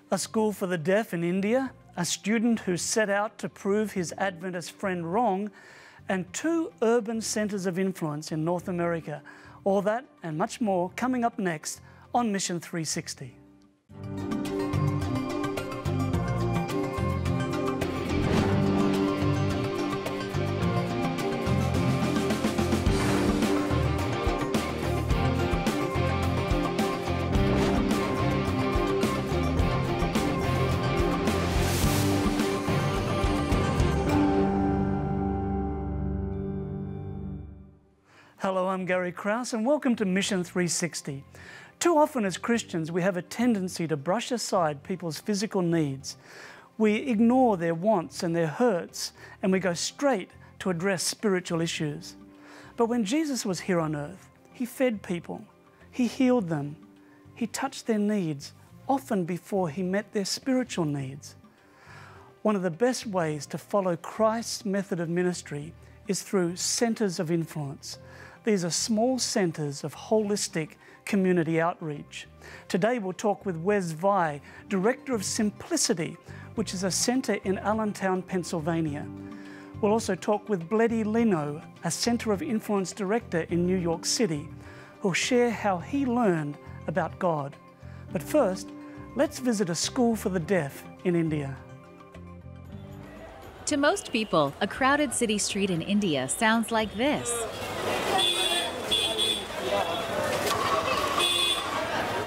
A school for the deaf in India, a student who set out to prove his Adventist friend wrong, and 2 urban centres of influence in North America. All that and much more coming up next on Mission 360. Hello, I'm Gary Krause and welcome to Mission 360. Too often as Christians we have a tendency to brush aside people's physical needs. We ignore their wants and their hurts and we go straight to address spiritual issues. But when Jesus was here on earth, He fed people, He healed them, He touched their needs, often before He met their spiritual needs. One of the best ways to follow Christ's method of ministry is through centres of influence. These are small centres of holistic community outreach. Today we'll talk with Wes Via, Director of Simplicity, which is a centre in Allentown, Pennsylvania. We'll also talk with Bledi Leno, a Centre of Influence Director in New York City, who'll share how he learned about God. But first, let's visit a school for the deaf in India. To most people, a crowded city street in India sounds like this.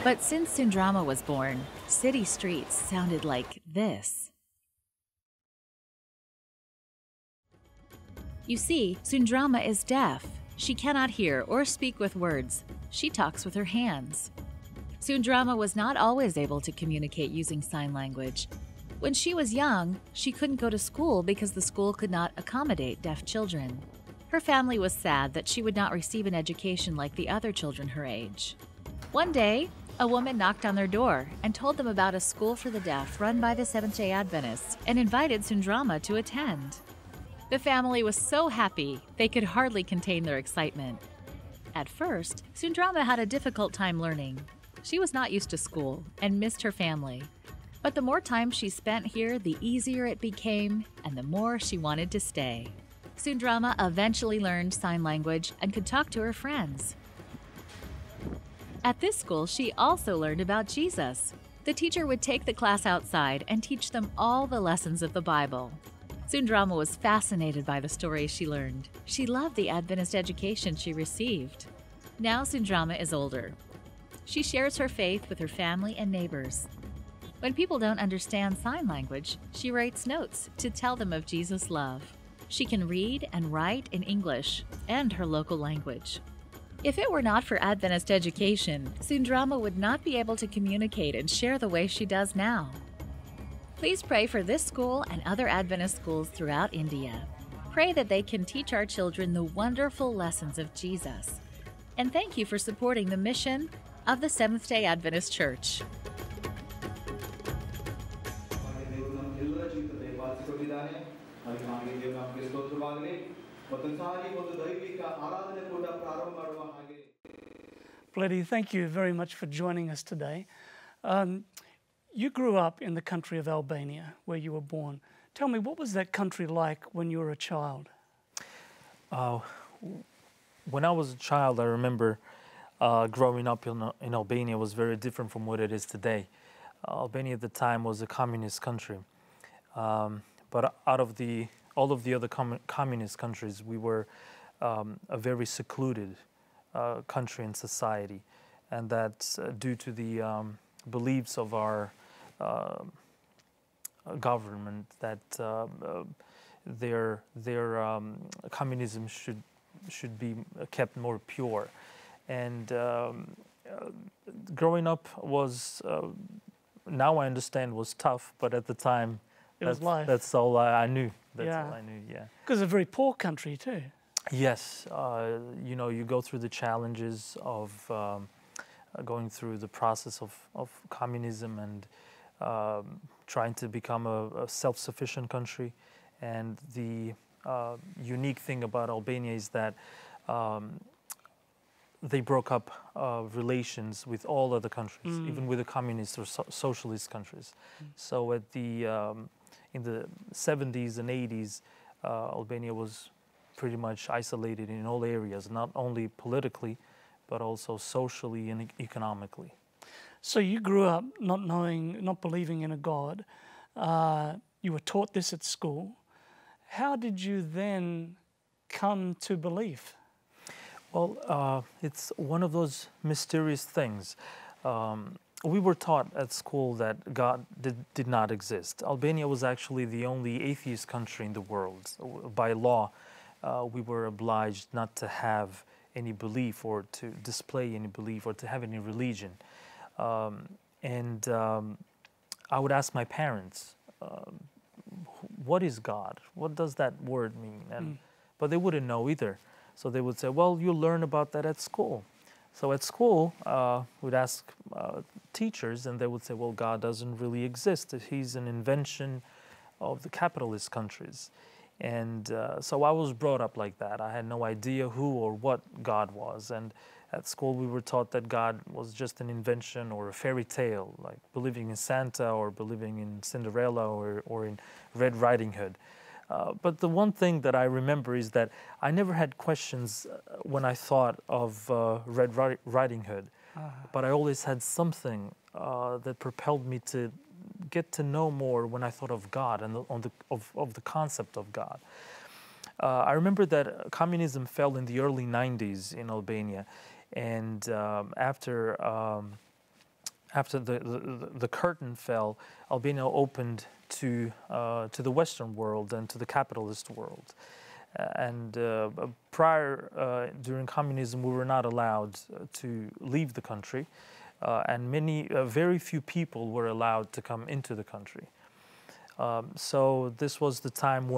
But since Sundrama was born, city streets sounded like this. You see, Sundrama is deaf. She cannot hear or speak with words. She talks with her hands. Sundrama was not always able to communicate using sign language. When she was young, she couldn't go to school because the school could not accommodate deaf children. Her family was sad that she would not receive an education like the other children her age. One day, a woman knocked on their door and told them about a school for the deaf run by the Seventh-day Adventists and invited Sundrama to attend. The family was so happy they could hardly contain their excitement. At first, Sundrama had a difficult time learning. She was not used to school and missed her family. But the more time she spent here, the easier it became and the more she wanted to stay. Sundrama eventually learned sign language and could talk to her friends. At this school, she also learned about Jesus. The teacher would take the class outside and teach them all the lessons of the Bible. Sundrama was fascinated by the stories she learned. She loved the Adventist education she received. Now Sundrama is older. She shares her faith with her family and neighbors. When people don't understand sign language, she writes notes to tell them of Jesus' love. She can read and write in English and her local language. If it were not for Adventist education, Sundrama would not be able to communicate and share the way she does now. Please pray for this school and other Adventist schools throughout India. Pray that they can teach our children the wonderful lessons of Jesus. And thank you for supporting the mission of the Seventh-day Adventist Church. Bledi, thank you very much for joining us today. You grew up in the country of Albania, where you were born. Tell me, what was that country like when you were a child? When I was a child, I remember growing up in Albania was very different from what it is today. Albania at the time was a communist country. But out of all of the other communist countries, we were a very secluded country and society. And that's due to the beliefs of our government that their communism should be kept more pure. And growing up was, now I understand, was tough, but at the time, it was life. That's all I knew. That's yeah. all I knew, yeah. Because it's a very poor country too. Yes, you know, you go through the challenges of going through the process of communism and trying to become a self-sufficient country. And the unique thing about Albania is that they broke up relations with all other countries, even with the communist or socialist countries. So at the in the 70s and 80s, Albania was pretty much isolated in all areas, not only politically, but also socially and economically. So you grew up not believing in a God. You were taught this at school. How did you then come to belief? Well, it's one of those mysterious things. We were taught at school that God did not exist. Albania was actually the only atheist country in the world. By law, we were obliged not to have any belief or to display any belief or to have any religion. I would ask my parents, what is God? What does that word mean? But they wouldn't know either. So they would say, well, you'll learn about that at school. So at school, we'd ask teachers, and they would say, well, God doesn't really exist. He's an invention of the capitalist countries. And so I was brought up like that. I had no idea who or what God was. And at school, we were taught that God was just an invention or a fairy tale, like believing in Santa or believing in Cinderella or in Red Riding Hood. But the one thing that I remember is that I never had questions when I thought of Red Riding Hood, but I always had something that propelled me to get to know more when I thought of God and of the concept of God. I remember that communism fell in the early 90s in Albania, and after the curtain fell, Albania opened to the Western world and to the capitalist world. During communism, we were not allowed to leave the country, and very few people were allowed to come into the country. So this was the time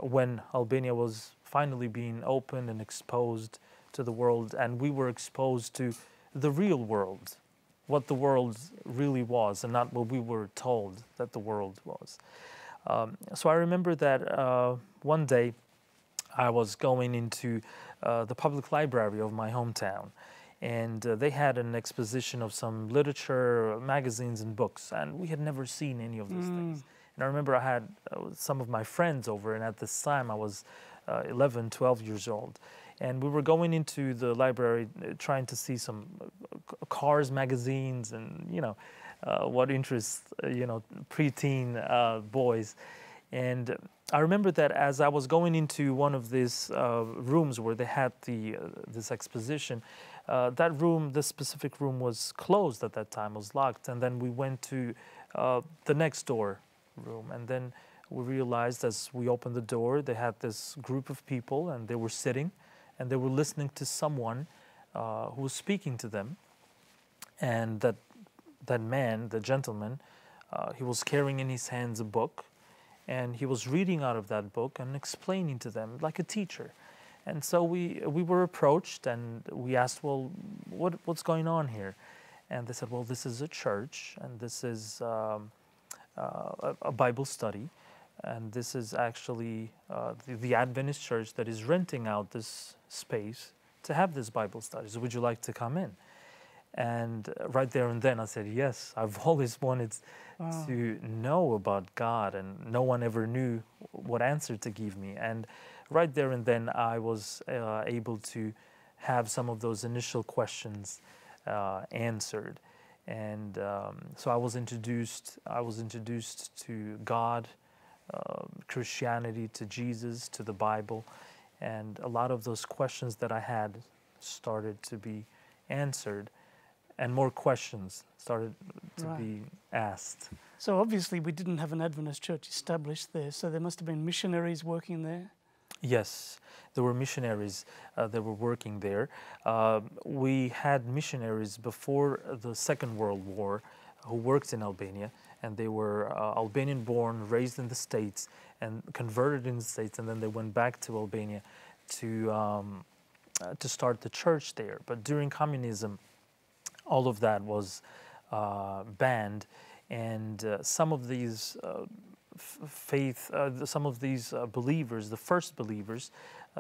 when Albania was finally being opened and exposed to the world, and we were exposed to the real world, what the world really was, and not what we were told that the world was. So I remember that one day I was going into the public library of my hometown, and they had an exposition of some literature, magazines, and books, and we had never seen any of these things. And I remember I had some of my friends over, and at this time I was 11, 12 years old. And we were going into the library trying to see some cars magazines and, what interests, preteen boys. And I remember that as I was going into one of these rooms where they had this exposition, this specific room was closed at that time, was locked. And then we went to the next door room. And then we realized as we opened the door, they had this group of people and they were sitting and they were listening to someone who was speaking to them. And that man, the gentleman, he was carrying in his hands a book, and he was reading out of that book and explaining to them like a teacher. And so we were approached and we asked, well, what's going on here? And they said, well, this is a church and this is a Bible study. And this is actually the Adventist church that is renting out this space to have this Bible study. So would you like to come in? And right there and then I said, yes, I've always wanted to know about God, and no one ever knew what answer to give me. And right there and then I was able to have some of those initial questions answered. And so I was introduced to God, Christianity, to Jesus, to the Bible, and a lot of those questions that I had started to be answered, and more questions started to be asked. So obviously we didn't have an Adventist church established there, so there must have been missionaries working there? Yes, there were missionaries that were working there. We had missionaries before the Second World War who worked in Albania, and they were Albanian-born, raised in the States, and converted in the States, and then they went back to Albania to start the church there. But during communism, all of that was banned, and some of these faith, some of these believers, the first believers,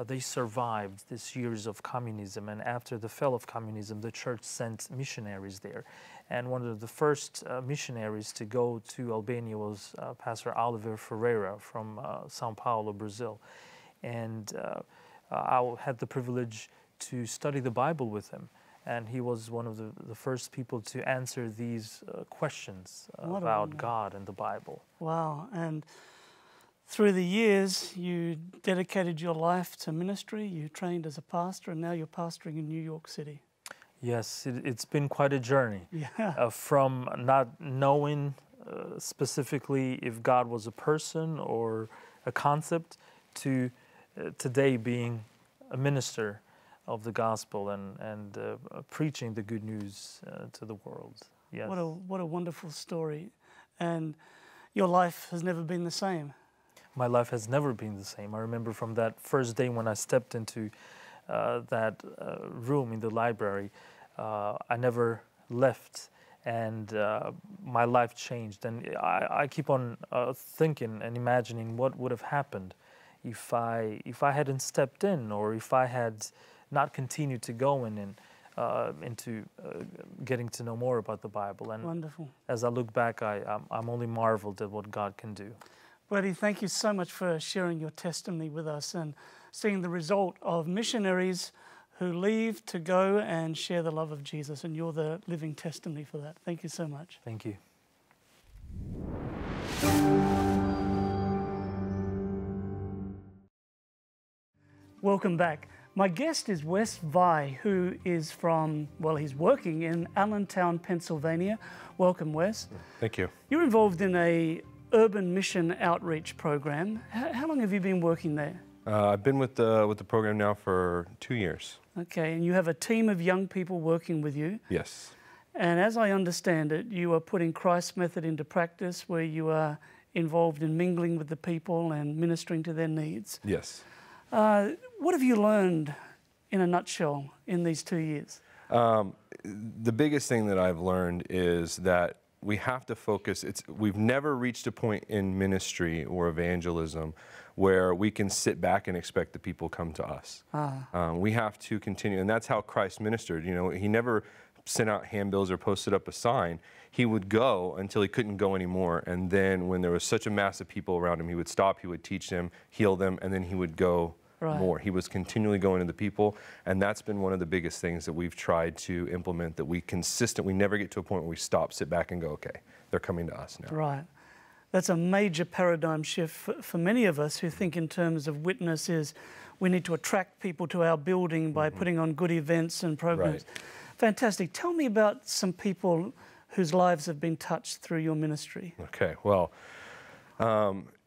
they survived these years of communism, and after the fall of communism, the church sent missionaries there. And one of the first missionaries to go to Albania was Pastor Oliver Ferreira from São Paulo, Brazil. And I had the privilege to study the Bible with him. And he was one of the first people to answer these questions about God and the Bible. Wow. And through the years, you dedicated your life to ministry, you trained as a pastor, and now you're pastoring in New York City. Yes, it's been quite a journey. Yeah. From not knowing specifically if God was a person or a concept to today being a minister of the gospel and preaching the good news to the world. Yes. What a wonderful story. And your life has never been the same. My life has never been the same. I remember from that first day when I stepped into that room in the library, I never left, and my life changed. And I keep on thinking and imagining what would have happened if I hadn't stepped in, or if I had not continued to go in and into getting to know more about the Bible. And wonderful. As I look back, I'm only marveled at what God can do. Bledi, thank you so much for sharing your testimony with us and seeing the result of missionaries who leave to go and share the love of Jesus. And you're the living testimony for that. Thank you so much. Thank you. Welcome back. My guest is Wes Via, who is from, well, he's working in Allentown, Pennsylvania. Welcome, Wes. Thank you. You're involved in a urban mission outreach program. How long have you been working there? I've been with the program now for 2 years. Okay, and you have a team of young people working with you. Yes. And as I understand it, you are putting Christ's method into practice, where you are involved in mingling with the people and ministering to their needs. Yes. What have you learned, in a nutshell, in these 2 years? The biggest thing that I've learned is that we have to focus. We've never reached a point in ministry or evangelism where we can sit back and expect the people come to us. We have to continue, and that's how Christ ministered. You know, he never sent out handbills or posted up a sign. He would go until he couldn't go anymore, and then when there was such a mass of people around him, he would stop, he would teach them, heal them, and then he would go more. He was continually going to the people, and that's been one of the biggest things that we've tried to implement, that we never get to a point where we stop, sit back, and go, okay, they're coming to us now. Right. That's a major paradigm shift for many of us who think in terms of witness is we need to attract people to our building by putting on good events and programs. Right. Fantastic. Tell me about some people whose lives have been touched through your ministry. Okay, well,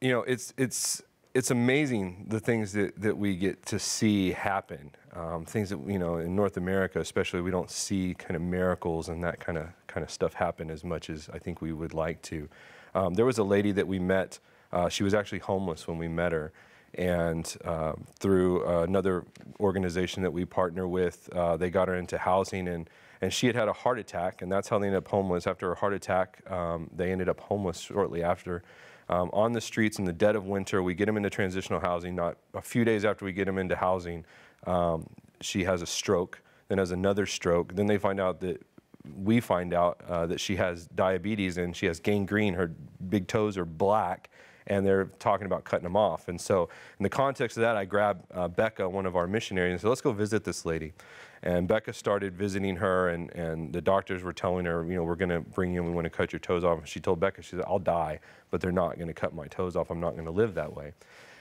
you know, it's amazing the things that we get to see happen. Things that, you know, in North America especially, we don't see kind of miracles and that kind of stuff happen as much as I think we would like to. There was a lady that we met. She was actually homeless when we met her, and through another organization that we partner with, they got her into housing, and she had a heart attack, and that's how they ended up homeless. After a heart attack, they ended up homeless shortly after. On the streets in the dead of winter, we get them into transitional housing. Not a few days after we get them into housing, she has a stroke, then has another stroke. Then we find out that she has diabetes and she has gangrene. Her big toes are black, and they're talking about cutting them off. And so in the context of that, I grabbed Becca, one of our missionaries, and said, let's go visit this lady. And Becca started visiting her, and the doctors were telling her, you know, we're going to bring you in, we want to cut your toes off. And she told Becca, she said, I'll die, but they're not going to cut my toes off. I'm not going to live that way.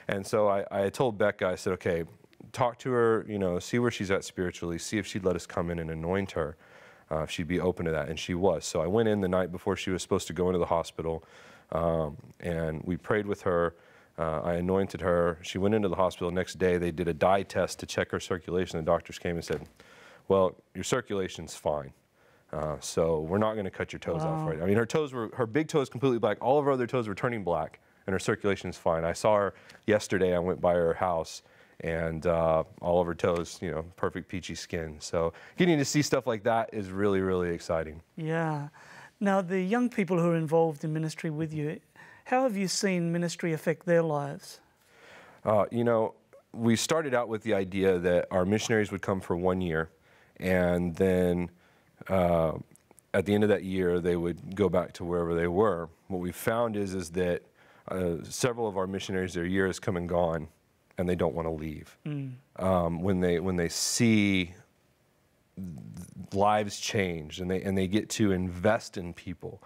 And so I told Becca, I said, okay, talk to her, you know, see where she's at spiritually, see if she'd let us come in and anoint her, if she'd be open to that. And she was. So I went in the night before she was supposed to go into the hospital, and we prayed with her. I anointed her. She went into the hospital. Next day, they did a dye test to check her circulation. The doctors came and said, well, your circulation's fine. So we're not going to cut your toes off right now. I mean, her big toe is completely black. All of her other toes were turning black, and her circulation's fine. I saw her yesterday. I went by her house, and all of her toes, you know, perfect peachy skin. So getting to see stuff like that is really, really exciting. Yeah. Now, the young people who are involved in ministry with you, How have you seen ministry affect their lives? You know, we started out with the idea that our missionaries would come for 1 year, and then at the end of that year, they would go back to wherever they were. What we found is that several of our missionaries, their year has come and gone, and they don't want to leave. When they see lives change and they get to invest in people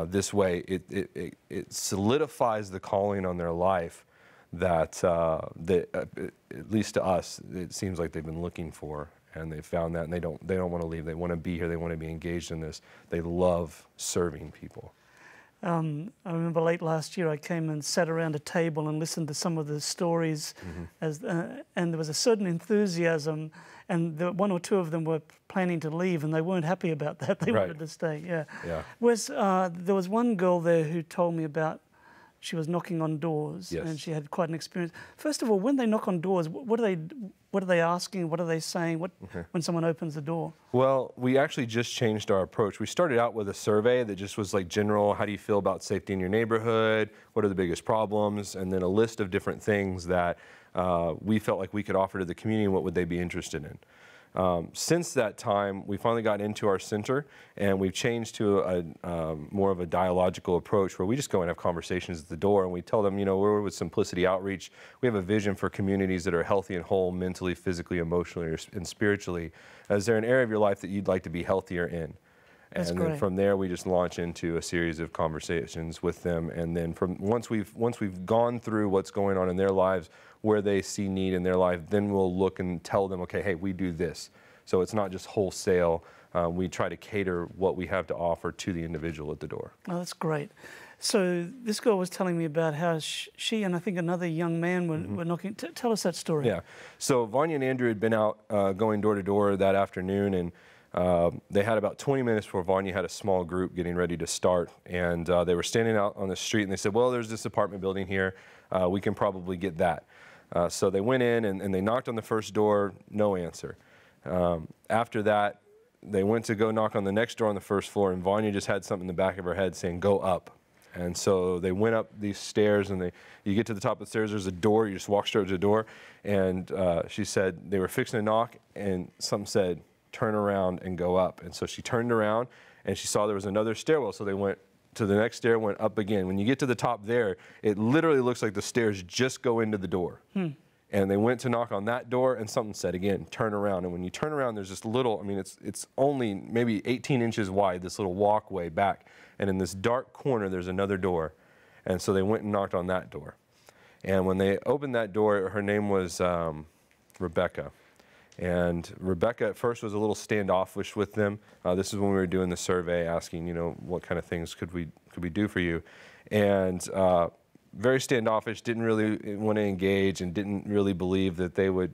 this way, it solidifies the calling on their life that at least to us, it seems like they've been looking for, and they found that, and they don't want to leave. They want to be here. They want to be engaged in this. They love serving people. I remember late last year I came and sat around a table and listened to some of the stories, and there was a certain enthusiasm, and one or two of them were planning to leave, and they weren't happy about that. They wanted to stay. Yeah. Wes, there was one girl there who told me about. She was knocking on doors, and she had quite an experience. First of all, when they knock on doors, what are they asking? What are they saying? When someone opens the door? Well, we actually just changed our approach. We started out with a survey that just was like general, how do you feel about safety in your neighborhood? What are the biggest problems? And then a list of different things that we felt like we could offer to the community and what would they be interested in. Since that time, we finally got into our center, and we've changed to a more of a dialogical approach where we just go and have conversations at the door, and we tell them, you know, we're with Simplicity Outreach. We have a vision for communities that are healthy and whole mentally, physically, emotionally, and spiritually. Is there an area of your life that you'd like to be healthier in? And then from there, we just launch into a series of conversations with them. And then once we've gone through what's going on in their lives, where they see need in their life, then we'll look and tell them, okay, hey, we do this. So it's not just wholesale. We try to cater what we have to offer to the individual at the door. Oh, that's great. So this girl was telling me about how she and I think another young man were knocking. Tell us that story. Yeah. So Vanya and Andrew had been out going door to door that afternoon, and they had about 20 minutes before Vanya had a small group getting ready to start, and they were standing out on the street, and they said, well, there's this apartment building here. We can probably get that. So they went in and they knocked on the first door, no answer. After that, they went to go knock on the next door on the first floor, and Vanya just had something in the back of her head saying, go up. And so they went up these stairs, and you get to the top of the stairs, there's a door, you just walk straight to the door, and she said they were fixing to knock, and something said, turn around and go up. And so she turned around, and she saw there was another stairwell, so they went to the next stair, went up again. When you get to the top there, it literally looks like the stairs just go into the door. And they went to knock on that door, and something said, again, turn around. And when you turn around, there's this little, I mean, it's only maybe 18 inches wide, this little walkway back. And in this dark corner, there's another door. And so they went and knocked on that door. And when they opened that door, her name was Rebecca. And Rebecca at first was a little standoffish with them. This is when we were doing the survey, asking, you know, what kind of things could we do for you? And very standoffish, didn't really want to engage, and didn't really believe that they would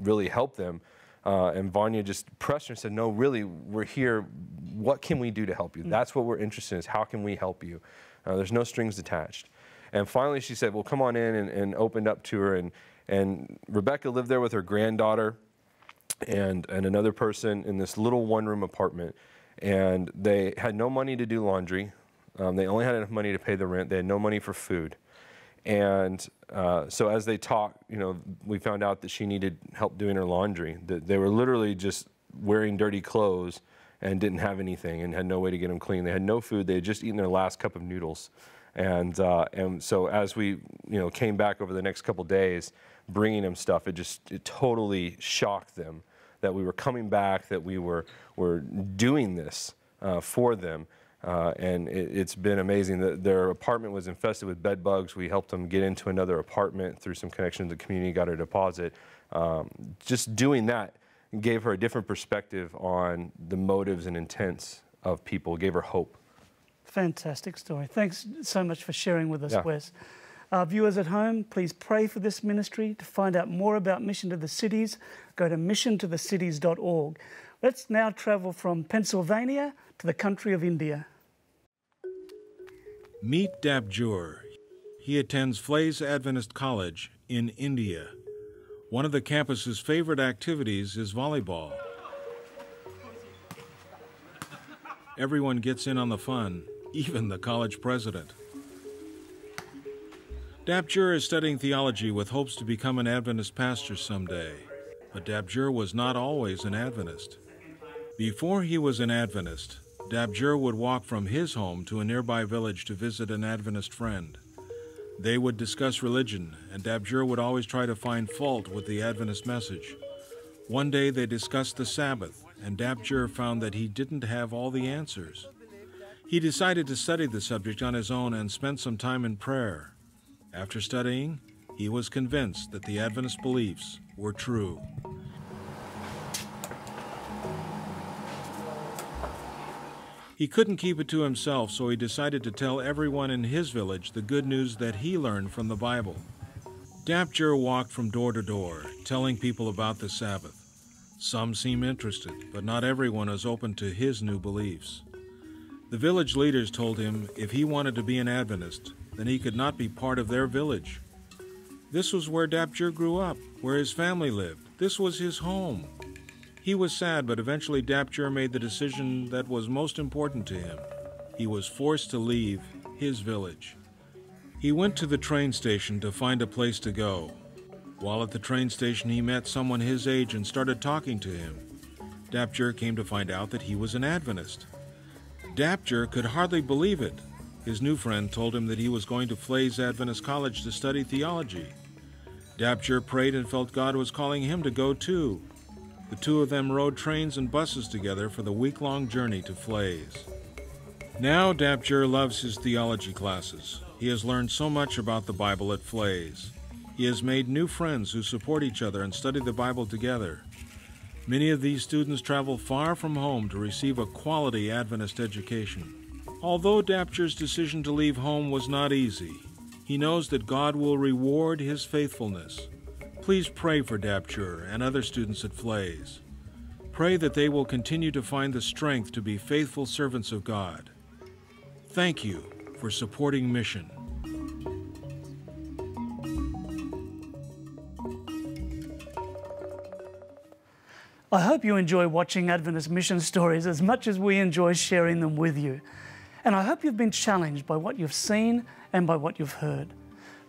really help them. And Vanya just pressed her and said, no, really, we're here. What can we do to help you? That's what we're interested in, is how can we help you? There's no strings attached. And finally she said, well, come on in, and opened up to her. And Rebecca lived there with her granddaughter and another person in this little one-room apartment. And they had no money to do laundry. They only had enough money to pay the rent. They had no money for food. And so as they talked, you know, we found out that she needed help doing her laundry. That they were literally just wearing dirty clothes and didn't have anything and had no way to get them clean. They had no food. They had just eaten their last cup of noodles. And so as we, you know, came back over the next couple days, bringing them stuff, it totally shocked them that we were coming back, that we were doing this for them. And it's been amazing. Their apartment was infested with bed bugs. We helped them get into another apartment through some connections to the community, got a deposit. Just doing that gave her a different perspective on the motives and intents of people, gave her hope. Fantastic story. Thanks so much for sharing with us, Wes. Viewers at home, please pray for this ministry. To find out more about Mission to the Cities, go to missiontothecities.org. Let's now travel from Pennsylvania to the country of India. Meet Dabjur. He attends Flays Adventist College in India. One of the campus's favorite activities is volleyball. Everyone gets in on the fun, even the college president. Dabjur is studying theology with hopes to become an Adventist pastor someday. But Dabjur was not always an Adventist. Before he was an Adventist, Dabjur would walk from his home to a nearby village to visit an Adventist friend. They would discuss religion, and Dabjur would always try to find fault with the Adventist message. One day they discussed the Sabbath, and Dabjur found that he didn't have all the answers. He decided to study the subject on his own and spent some time in prayer. After studying, he was convinced that the Adventist beliefs were true. He couldn't keep it to himself, so he decided to tell everyone in his village the good news that he learned from the Bible. Dabjur walked from door to door, telling people about the Sabbath. Some seemed interested, but not everyone was open to his new beliefs. The village leaders told him if he wanted to be an Adventist, then he could not be part of their village. This was where Dabjur grew up, where his family lived. This was his home. He was sad, but eventually Dabjur made the decision that was most important to him. He was forced to leave his village. He went to the train station to find a place to go. While at the train station, he met someone his age and started talking to him. Dabjur came to find out that he was an Adventist. Dabjur could hardly believe it. His new friend told him that he was going to Flays Adventist College to study theology. Dabjur prayed and felt God was calling him to go too. The two of them rode trains and buses together for the week-long journey to Flays. Now Dabjur loves his theology classes. He has learned so much about the Bible at Flays. He has made new friends who support each other and study the Bible together. Many of these students travel far from home to receive a quality Adventist education. Although Dabjur's decision to leave home was not easy, he knows that God will reward his faithfulness. Please pray for Dabjur and other students at Flays. Pray that they will continue to find the strength to be faithful servants of God. Thank you for supporting Mission. I hope you enjoy watching Adventist mission stories as much as we enjoy sharing them with you. And I hope you've been challenged by what you've seen and by what you've heard.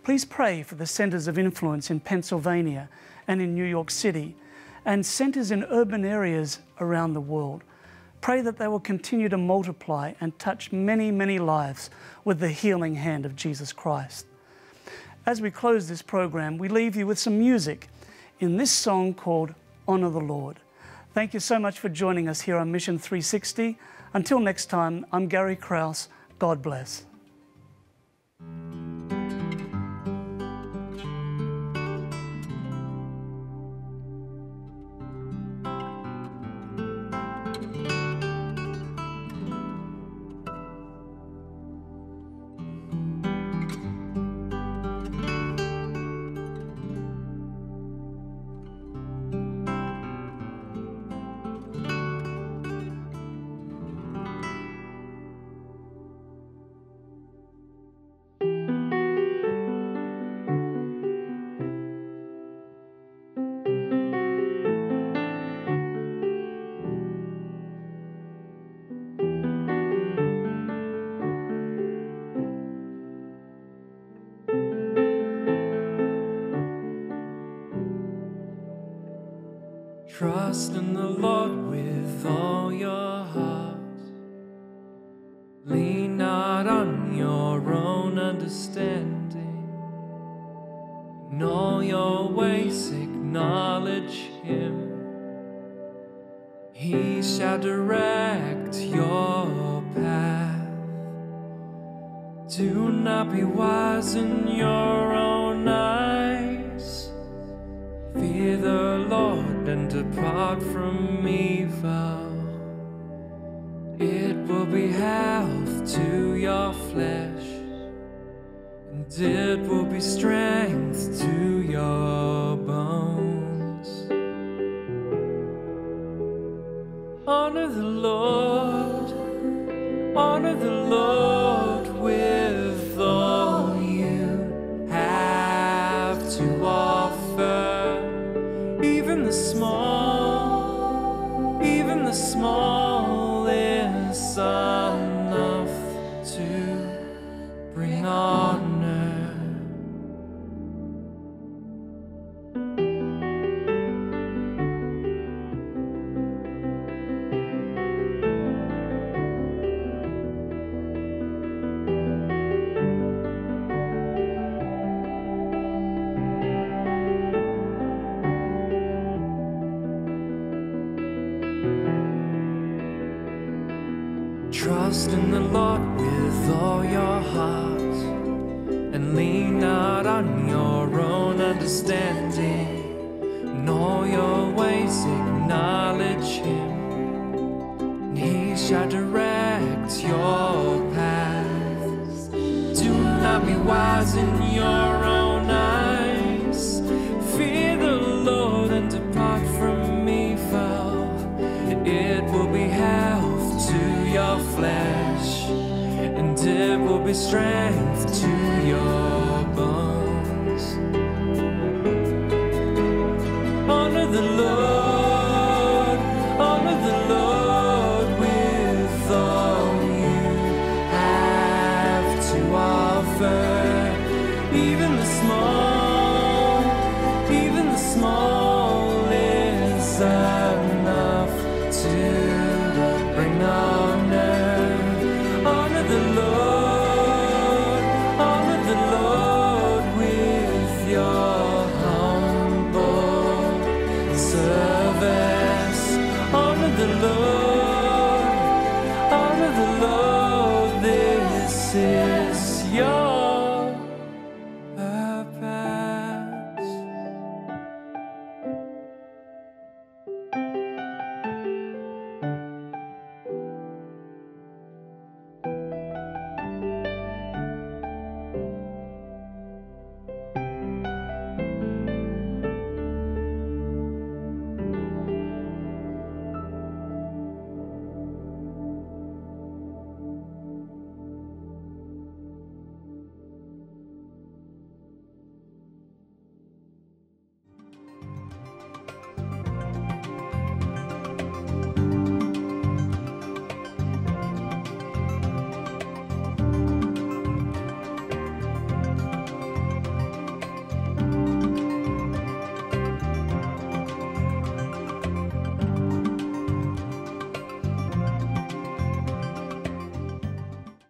Please pray for the centers of influence in Pennsylvania and in New York City and centers in urban areas around the world. Pray that they will continue to multiply and touch many, many lives with the healing hand of Jesus Christ. As we close this program, we leave you with some music in this song called Honor the Lord. Thank you so much for joining us here on Mission 360. Until next time, I'm Gary Krause. God bless. Trust in the Lord with all your heart. Lean not on your own understanding. In all your ways acknowledge Him. He shall direct your path. Do not be wise in your own eyes. Fear the Lord and depart from evil. It will be health to your flesh, and it will be strength to your bones. Honor the Lord, honor the Lord with all you have to offer. Even the small is enough to bring honor Trust in the Lord with all your heart, and lean not on your own understanding. In all your ways acknowledge Him, and He shall direct your paths. Do not be wise in your own eyes. Fear the Lord and depart from evil. It will be health to your flesh, and it will be strength to your bones. Honor the Lord with all you have to offer, even the small